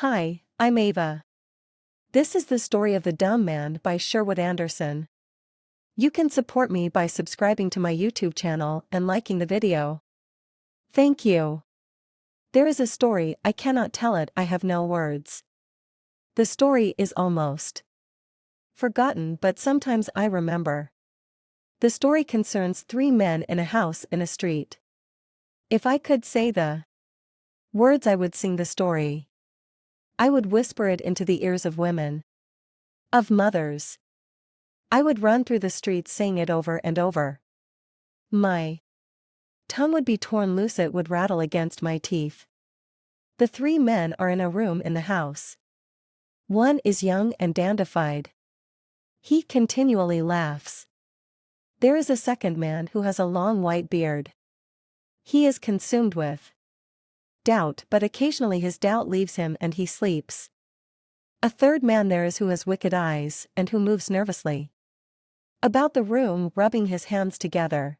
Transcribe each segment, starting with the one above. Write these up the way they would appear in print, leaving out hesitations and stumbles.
Hi, I'm Ava. This is the story of The Dumb Man by Sherwood Anderson. You can support me by subscribing to my YouTube channel and liking the video. Thank you. There is a story, I cannot tell it, I have no words. The story is almost forgotten, but sometimes I remember. The story concerns three men in a house in a street. If I could say the words, I would sing the story. I would whisper it into the ears of women, of mothers. I would run through the streets saying it over and over. My tongue would be torn loose, it would rattle against my teeth. The three men are in a room in the house. One is young and dandified. He continually laughs. There is a second man who has a long white beard. He is consumed with doubt, but occasionally his doubt leaves him and he sleeps. A third man there is who has wicked eyes and who moves nervously about the room, rubbing his hands together.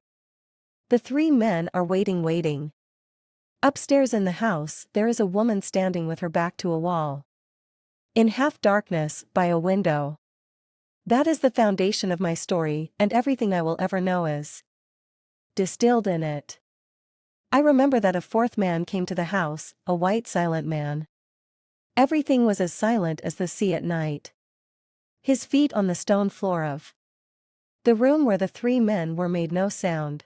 The three men are waiting. Upstairs in the house, there is a woman standing with her back to a wall. In half darkness, by a window. That is the foundation of my story, and everything I will ever know is distilled in it. I remember that a fourth man came to the house, a white silent man. Everything was as silent as the sea at night. His feet on the stone floor of the room where the three men were made no sound.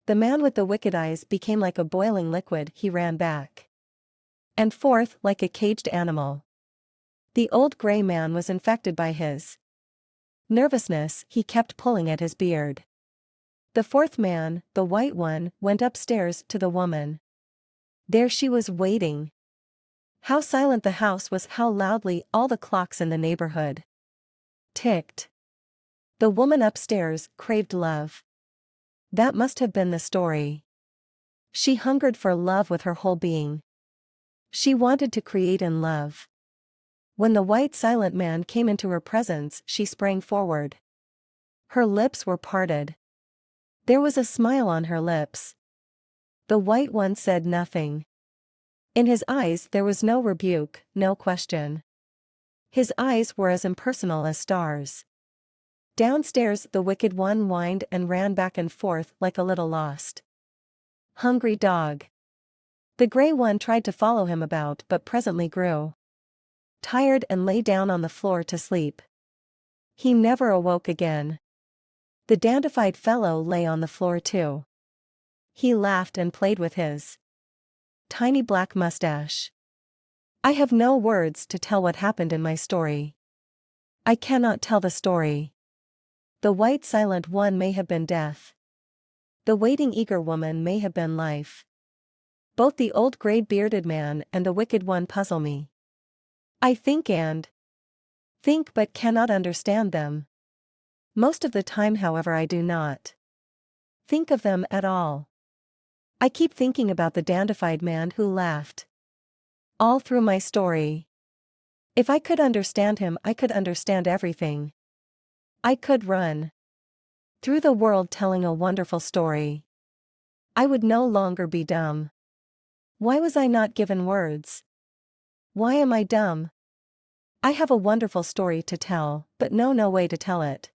The man with the wicked eyes became like a boiling liquid, he ran back and forth like a caged animal. The old gray man was infected by his nervousness, he kept pulling at his beard. The fourth man, the white one, went upstairs to the woman. There she was waiting. How silent the house was, how loudly all the clocks in the neighborhood ticked. The woman upstairs craved love. That must have been the story. She hungered for love with her whole being. She wanted to create in love. When the white silent man came into her presence, she sprang forward. Her lips were parted. There was a smile on her lips. The white one said nothing. In his eyes there was no rebuke, no question. His eyes were as impersonal as stars. Downstairs the wicked one whined and ran back and forth like a little lost, hungry dog. The gray one tried to follow him about, but presently grew tired and lay down on the floor to sleep. He never awoke again. The dandified fellow lay on the floor too. He laughed and played with his tiny black mustache. I have no words to tell what happened in my story. I cannot tell the story. The white silent one may have been death. The waiting eager woman may have been life. Both the old gray bearded man and the wicked one puzzle me. I think and think but cannot understand them. Most of the time, however, I do not think of them at all. I keep thinking about the dandified man who laughed all through my story. If I could understand him, I could understand everything. I could run through the world telling a wonderful story. I would no longer be dumb. Why was I not given words? Why am I dumb? I have a wonderful story to tell, but know no way to tell it.